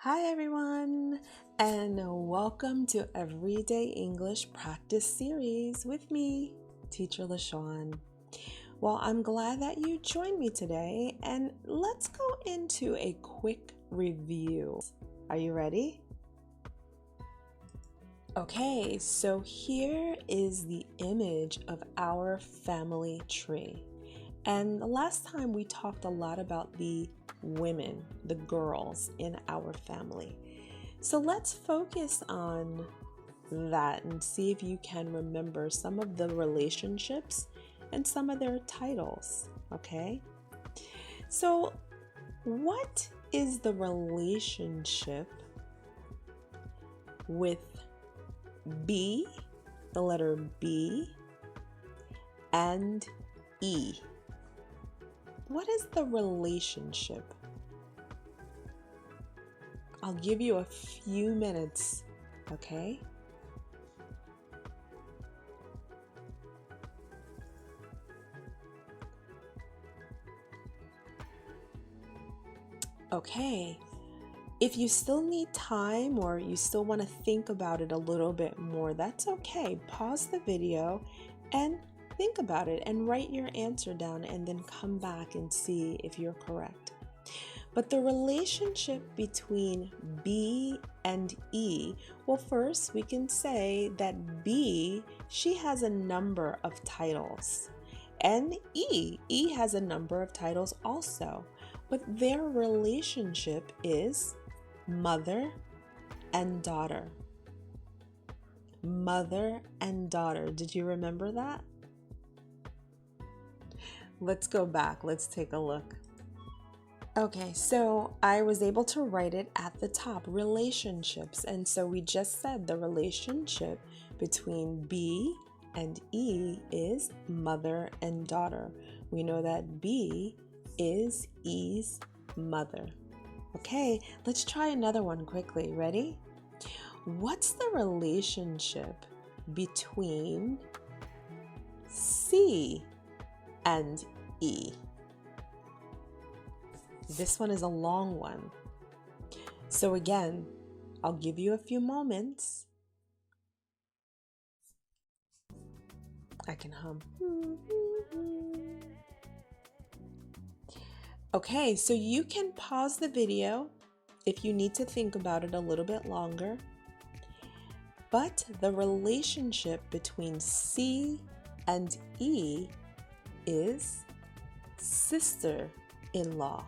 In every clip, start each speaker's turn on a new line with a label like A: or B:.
A: Hi everyone, and welcome to Everyday English Practice Series with me, Teacher LaShawn. Well, I'm glad that you joined me today, and let's go into a quick review. Are you ready? Okay, so here is the image of our family tree. And the last time we talked a lot about the women, the girls in our family. So let's focus on that and see if you can remember some of the relationships and some of their titles, okay? So what is the relationship with B, the letter B, and E? What is the relationship? I'll give you a few minutes, okay? Okay, if you still need time or you still want to think about it a little bit more, that's okay. Pause the video and think about it and write your answer down and then come back and see if you're correct. But the relationship between B and E, well, first we can say that B, she has a number of titles. And E has a number of titles also. But their relationship is mother and daughter. Mother and daughter. Did you remember that? Let's go back. Let's take a look. Okay, so I was able to write it at the top, relationships. And so we just said the relationship between B and E is mother and daughter. We know that B is E's mother. Okay, let's try another one quickly. Ready? What's the relationship between C and E? This one is a long one. So again, I'll give you a few moments. I can hum. Okay, so you can pause the video if you need to think about it a little bit longer. But the relationship between C and E is sister-in-law.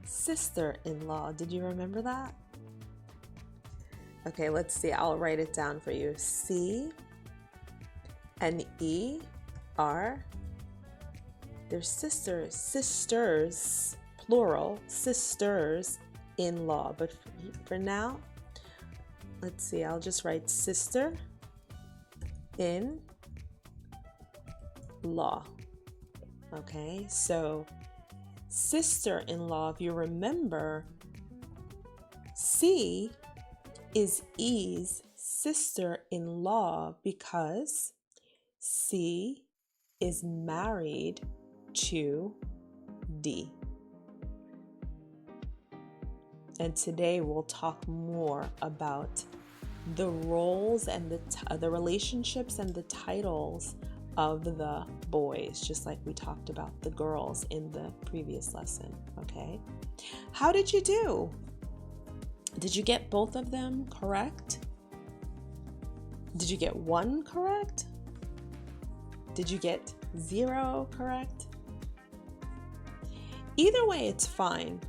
A: Sister-in-law. Did you remember that? Okay, let's see. I'll write it down for you. C and E are their sisters, plural, sisters-in-law. But for now, let's see. I'll just write sister-in-law. Okay, so sister-in-law, if you remember, C is E's sister-in-law because C is married to D. And today we'll talk more about the roles and the relationships and the titles of the boys, just like we talked about the girls in the previous lesson, okay? How did you do? Did you get both of them correct? Did you get one correct? Did you get 0 correct? Either way, it's fine.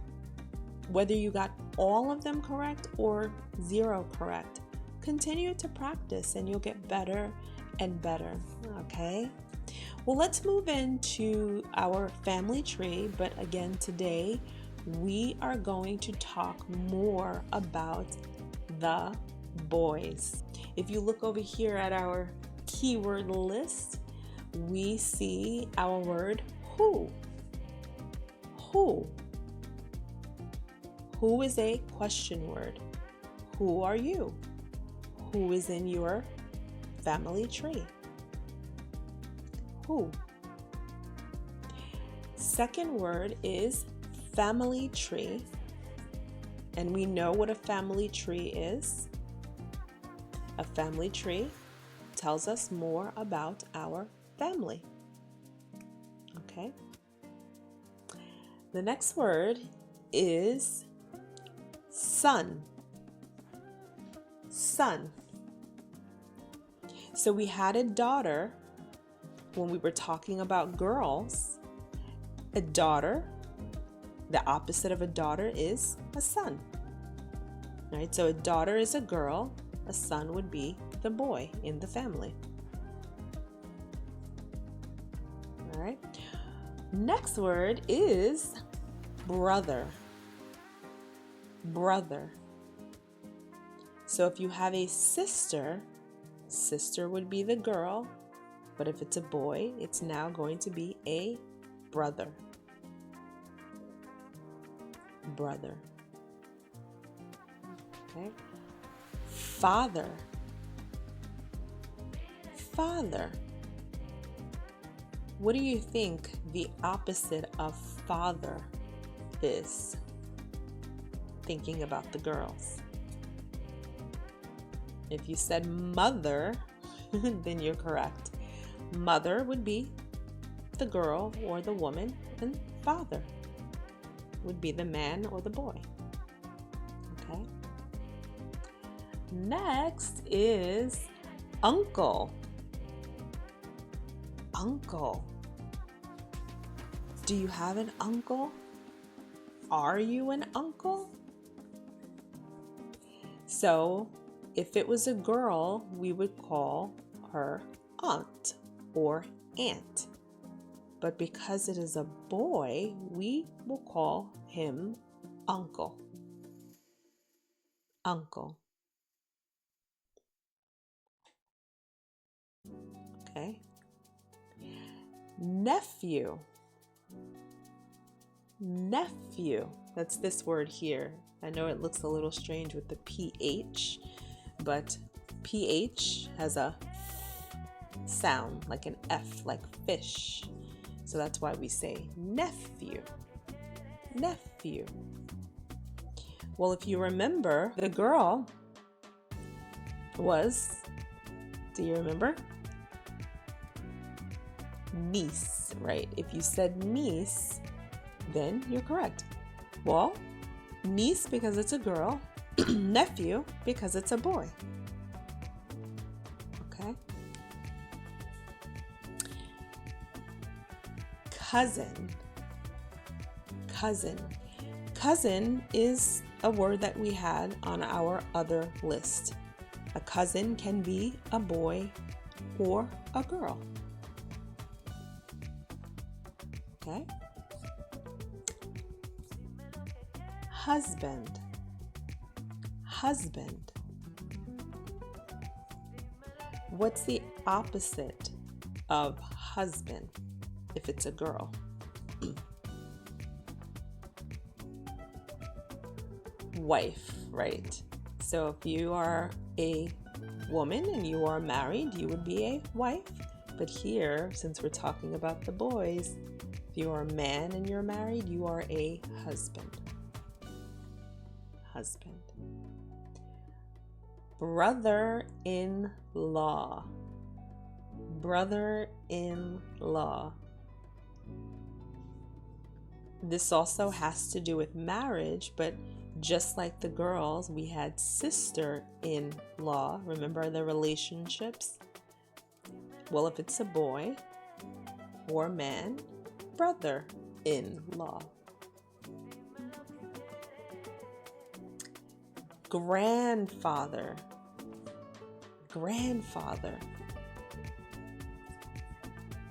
A: Whether you got all of them correct or 0 correct, continue to practice and you'll get better and better, okay? Well, let's move into our family tree, but again, today we are going to talk more about the boys. If you look over here at our keyword list, we see our word who. Who. Who is a question word? Who are you? Who is in your family tree? Who? Second word is family tree. And we know what a family tree is. A family tree tells us more about our family. Okay? The next word is son. Son. So we had a daughter when we were talking about girls. A daughter, the opposite of a daughter is a son. Right? So a daughter is a girl, a son would be the boy in the family. All right. Next word is brother. Brother. So if you have a sister, sister would be the girl, but if it's a boy, it's now going to be a brother. Brother. Okay. Father. Father. What do you think the opposite of father is? Thinking about the girls. If you said mother, then you're correct. Mother would be the girl or the woman, and father would be the man or the boy. Okay. Next is uncle. Uncle. Do you have an uncle? Are you an uncle? So, if it was a girl, we would call her aunt or aunt. But because it is a boy, we will call him uncle. Uncle. Okay. Nephew. Nephew. That's this word here. I know it looks a little strange with the PH, but PH has a sound like an F, like fish. So that's why we say nephew. Nephew. Well, if you remember, the girl was, do you remember? Niece, right? If you said niece, then you're correct. Well, niece because it's a girl, nephew because it's a boy. Okay. Cousin. Cousin. Cousin is a word that we had on our other list. A cousin can be a boy or a girl. Okay. Husband. Husband. What's the opposite of husband if it's a girl? Wife, right? So if you are a woman and you are married, you would be a wife. But here, since we're talking about the boys, if you are a man and you're married, you are a husband. Husband. Brother-in-law. Brother-in-law. This also has to do with marriage, but just like the girls, we had sister-in-law. Remember the relationships? Well, if it's a boy or man, brother-in-law. Grandfather. Grandfather.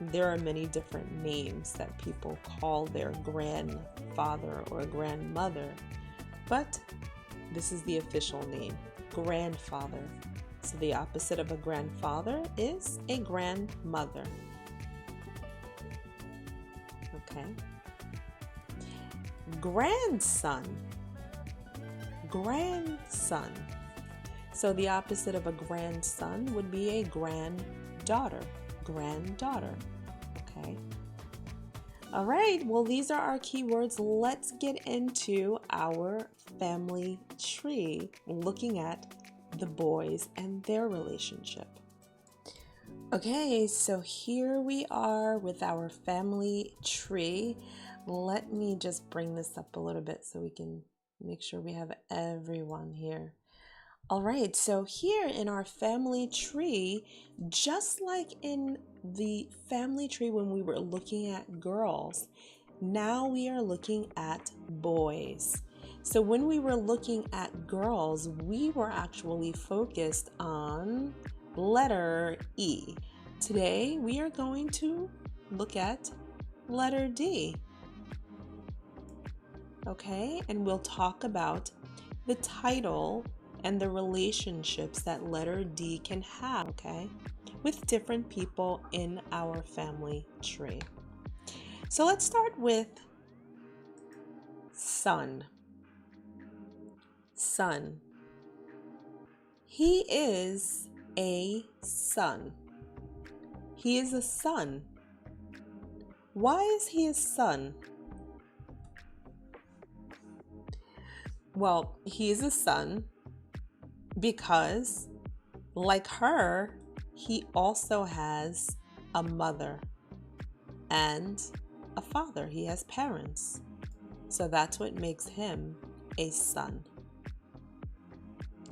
A: There are many different names that people call their grandfather or grandmother, but this is the official name, grandfather. So the opposite of a grandfather is a grandmother. Okay. Grandson. Grandson. So the opposite of a grandson would be a granddaughter. Granddaughter. Okay. All right, well, these are our keywords. Let's get into our family tree, looking at the boys and their relationship. Okay, so here we are with our family tree. Let me just bring this up a little bit so we can make sure we have everyone here. All right, so here in our family tree, just like in the family tree when we were looking at girls, now we are looking at boys. So when we were looking at girls, we were actually focused on letter E. Today, we are going to look at letter D. Okay, and we'll talk about the title and the relationships that letter D can have, okay, with different people in our family tree. So let's start with son. Son. He is a son. He is a son. Why is he a son? Well, he is a son because, like her, he also has a mother and a father. He has parents. So that's what makes him a son.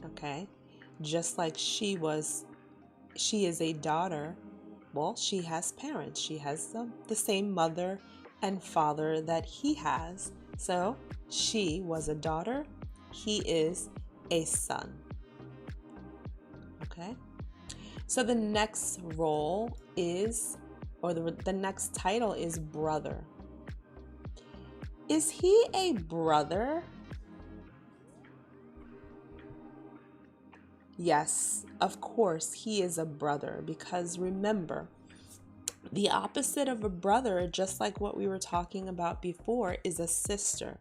A: Okay? Just like she is a daughter. Well, she has parents. She has the same mother and father that he has. So she was a daughter. He is a son. Okay? So the next role is, or the next title is brother. Is he a brother? Yes, of course, he is a brother, because remember, the opposite of a brother, just like what we were talking about before, is a sister.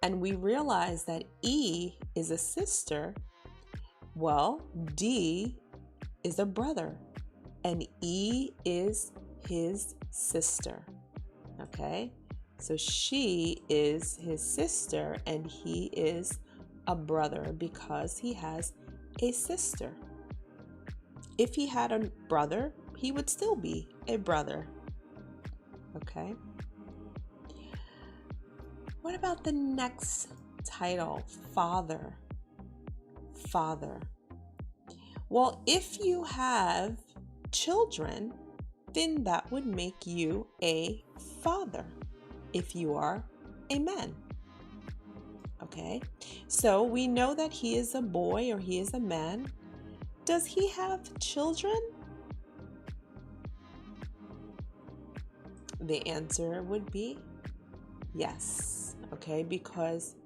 A: And we realize that E is a sister. Well, D is a brother, and E is his sister. Okay? So she is his sister, and he is a brother because he has a sister. If he had a brother, he would still be a brother. Okay? What about the next title? Father. Father. Well, if you have children, then that would make you a father if you are a man. Okay? So we know that he is a boy or he is a man. Does he have children? The answer would be yes. Okay? Because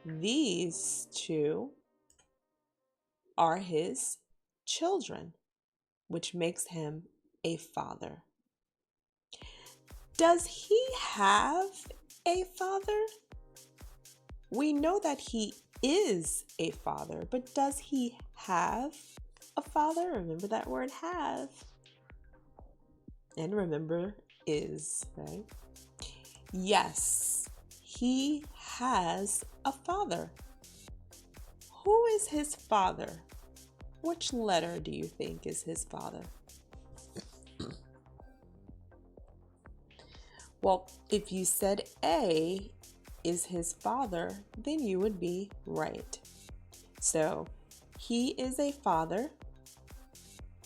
A: these two are his children, which makes him a father. Does he have a father? We know that he is a father, but does he have a father? Remember that word have. And remember is, right? Yes, he has a father. Who is his father? Which letter do you think is his father? Well, if you said A is his father, then you would be right. So he is a father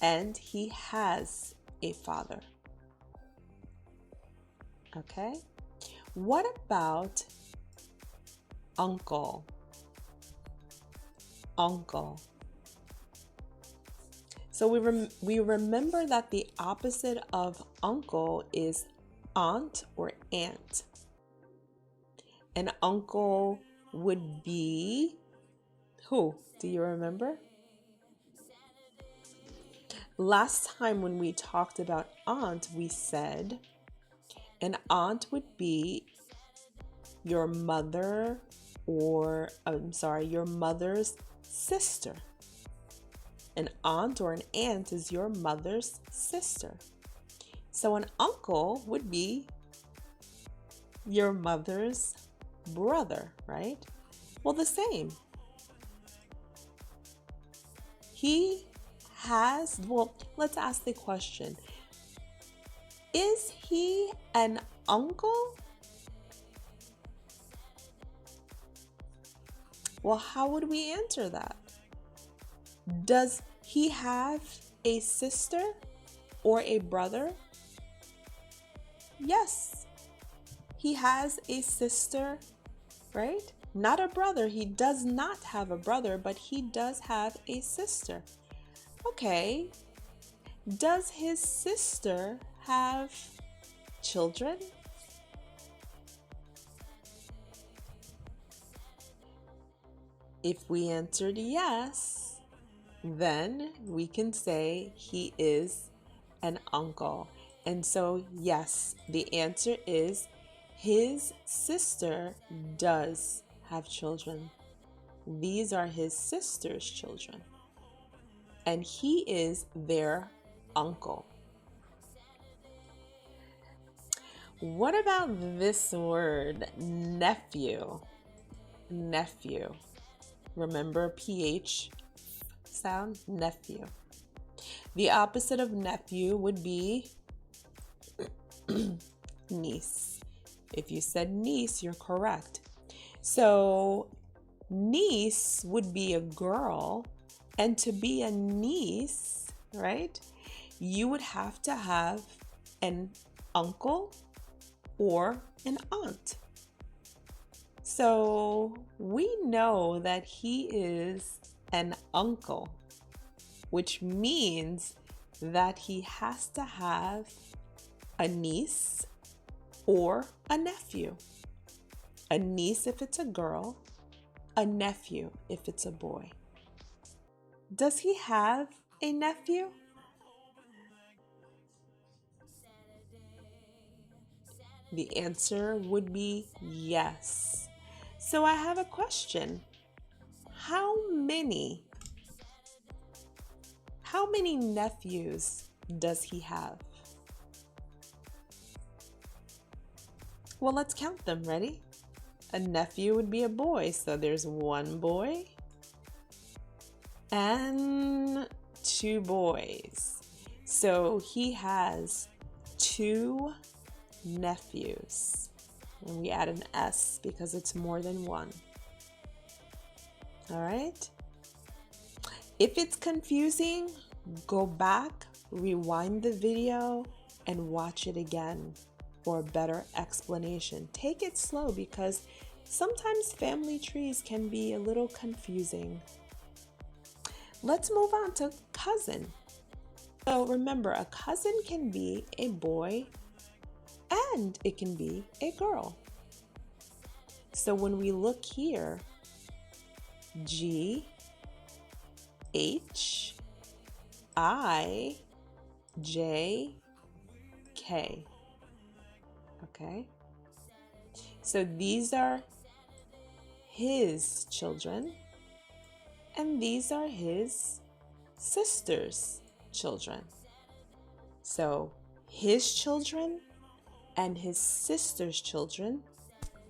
A: and he has a father. Okay? What about uncle? Uncle. So we remember that the opposite of uncle is aunt or aunt. An uncle would be who? Do you remember? Last time when we talked about aunt, we said an aunt would be your mother your mother's sister. An aunt or an aunt is your mother's sister. So an uncle would be your mother's brother, right? Well, the same. Let's ask the question. Is he an uncle? Well, how would we answer that? Does he have a sister or a brother? Yes, he has a sister, right? Not a brother. He does not have a brother, but he does have a sister. Okay. Does his sister have children? If we answered yes, then we can say he is an uncle. And so, yes, the answer is his sister does have children. These are his sister's children. And he is their uncle. What about this word, nephew? Nephew. Remember PH sound? Nephew. The opposite of nephew would be niece. If you said niece, you're correct. So niece would be a girl, and to be a niece, right, you would have to have an uncle or an aunt. So we know that he is an uncle, which means that he has to have a niece or a nephew. A niece if it's a girl, a nephew if it's a boy. Does he have a nephew? The answer would be yes. So I have a question. How many nephews does he have? Well, let's count them. Ready? A nephew would be a boy, so there's one boy and two boys. So he has two nephews. And we add an S because it's more than one. All right? If it's confusing, go back, rewind the video, and watch it again for a better explanation. Take it slow because sometimes family trees can be a little confusing. Let's move on to cousin. So remember, a cousin can be a boy and it can be a girl. So when we look here, G, H, I, J, K. Okay? So these are his children, and these are his sister's children. So his children and his sister's children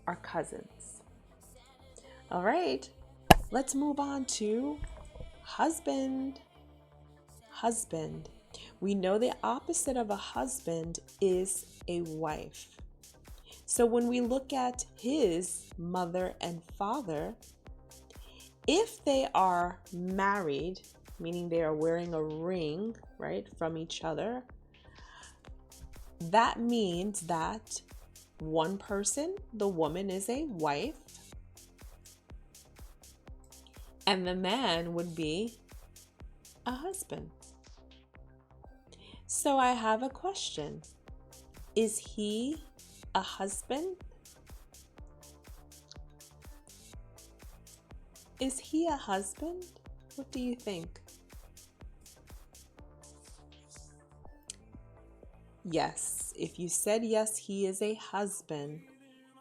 A: are cousins. All right, let's move on to husband. Husband. We know the opposite of a husband is a wife. So when we look at his mother and father, if they are married, meaning they are wearing a ring, right, from each other, that means that one person, the woman, is a wife, and the man would be a husband. So I have a question. Is he a husband? Is he a husband? What do you think? Yes, if you said yes, he is a husband,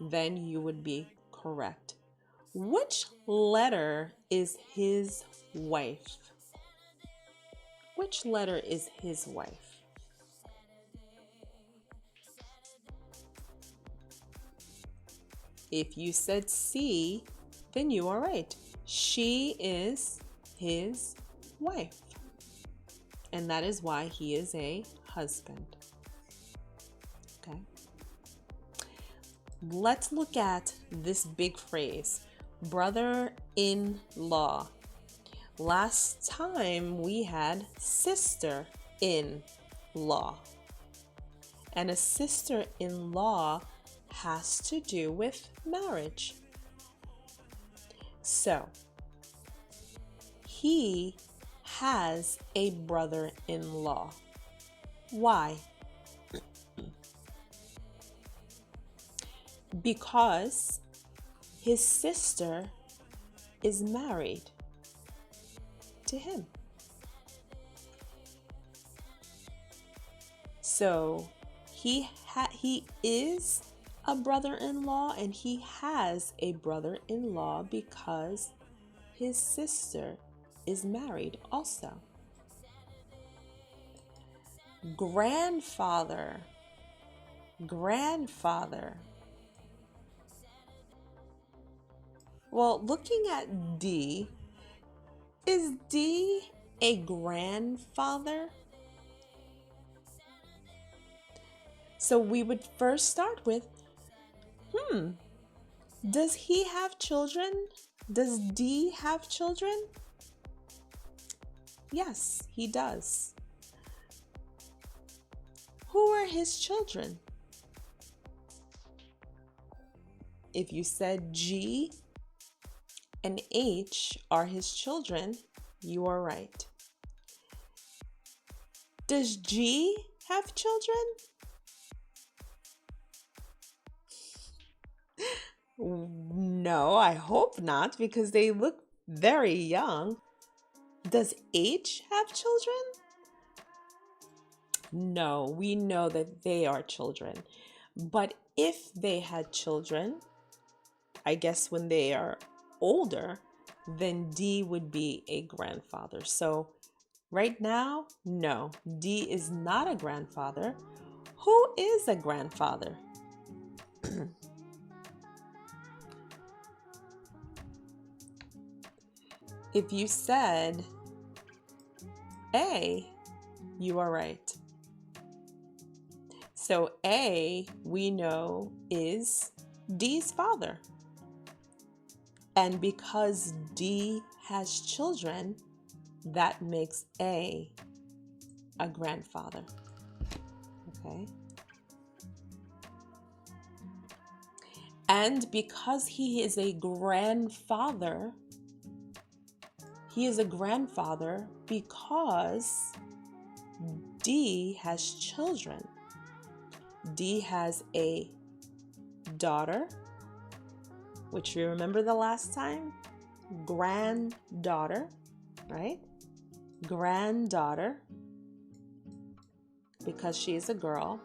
A: then you would be correct. Which letter is his wife? Which letter is his wife? If you said C, then you are right. She is his wife. And that is why he is a husband. Okay. Let's look at this big phrase, brother-in-law. Last time we had sister-in-law. And a sister-in-law has to do with marriage. So, he has a brother-in-law. Why? Because his sister is married to him. So he is a brother-in-law, and he has a brother-in-law because his sister is married also. Grandfather. Well, looking at D, is D a grandfather? So we would first start with, does he have children? Does D have children? Yes, he does. Who are his children? If you said G and H are his children, you are right. Does G have children? No, I hope not, because they look very young. Does H have children? No, we know that they are children. But if they had children, I guess when they are older, then D would be a grandfather. So right now, no, D is not a grandfather. Who is a grandfather? If you said A, you are right. So A, we know, is D's father. And because D has children, that makes A grandfather. Okay? And because he is a grandfather, because D has children. D has a daughter, which you remember the last time? Granddaughter, right? Granddaughter, because she is a girl.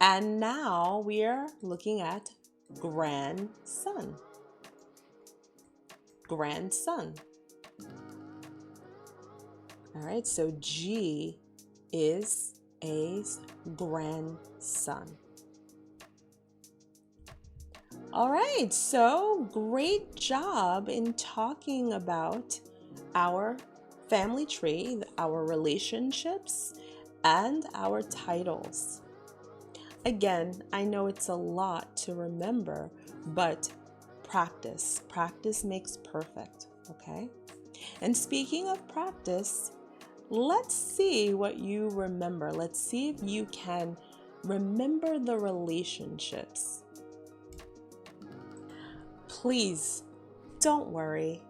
A: And now we are looking at grandson. Grandson. All right, so G is A's grandson. All right, so great job in talking about our family tree, our relationships, and our titles. Again, I know it's a lot to remember, but practice makes perfect, okay? And speaking of practice, let's see what you remember. Let's see if you can remember the relationships. Please don't worry.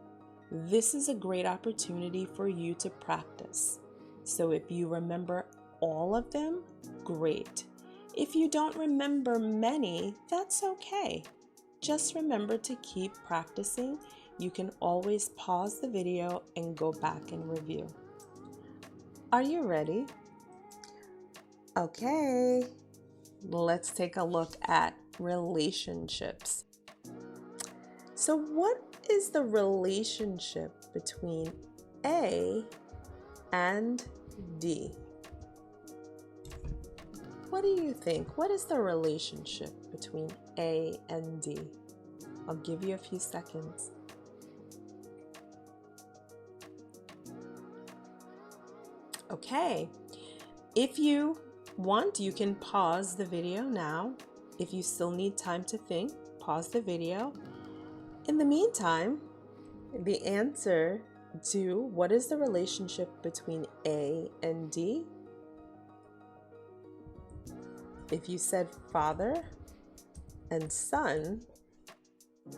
A: This is a great opportunity for you to practice. So if you remember all of them, great. If you don't remember many, that's okay. Just remember to keep practicing. You can always pause the video and go back and review. Are you ready? Okay, let's take a look at relationships. So what is the relationship between A and D? What do you think? What is the relationship between A and D? I'll give you a few seconds. Okay, if you want, you can pause the video now. If you still need time to think, pause the video. In the meantime, the answer to what is the relationship between A and D? If you said father and son,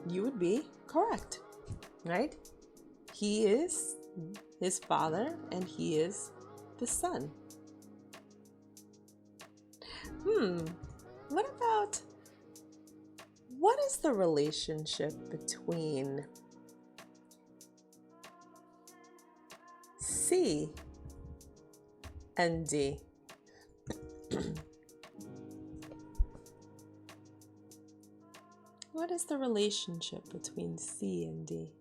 A: you would be correct, right? He is his father and he is the son. What is the relationship between C and D? What is the relationship between C and D?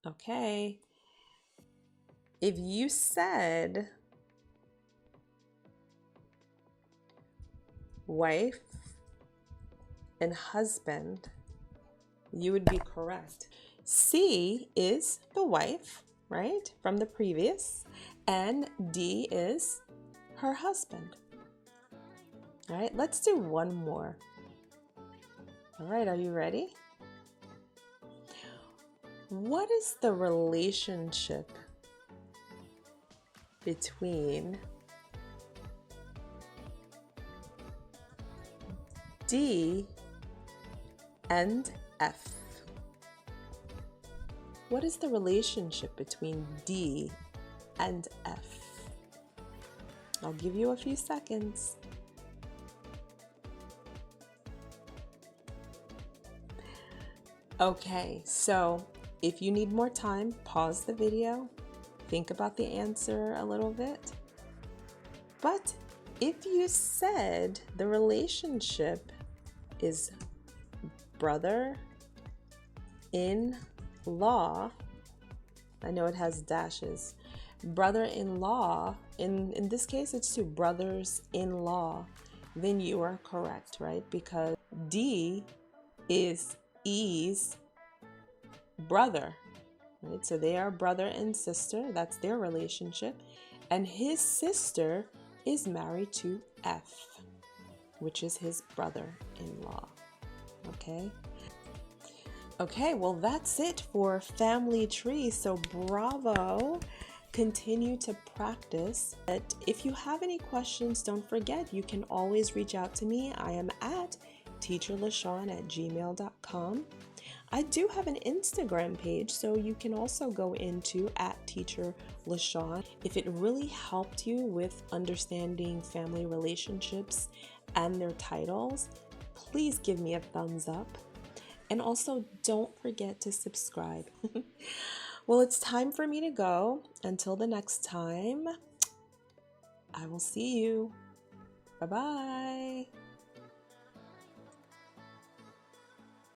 A: Okay. If you said wife and husband, you would be correct. C is the wife, right, from the previous, and D is her husband. All right, let's do one more. All right, are you ready? What is the relationship between D and F? What is the relationship between D and F? I'll give you a few seconds. Okay, so if you need more time, pause the video, think about the answer a little bit. But if you said the relationship is brother-in-law, I know it has dashes, brother-in-law, in this case it's two brothers-in-law, then you are correct, right? Because D is E's brother, right? So they are brother and sister, that's their relationship, and his sister is married to F, which is his brother-in-law. Okay, well that's it for family tree. So bravo, continue to practice. But if you have any questions, don't forget you can always reach out to me. I am at teacherlashawn@gmail.com. I do have an Instagram page, so you can also go into @teacherlashawn. If it really helped you with understanding family relationships and their titles, please give me a thumbs up. And also don't forget to subscribe. Well, it's time for me to go. Until the next time, I will see you. Bye-bye.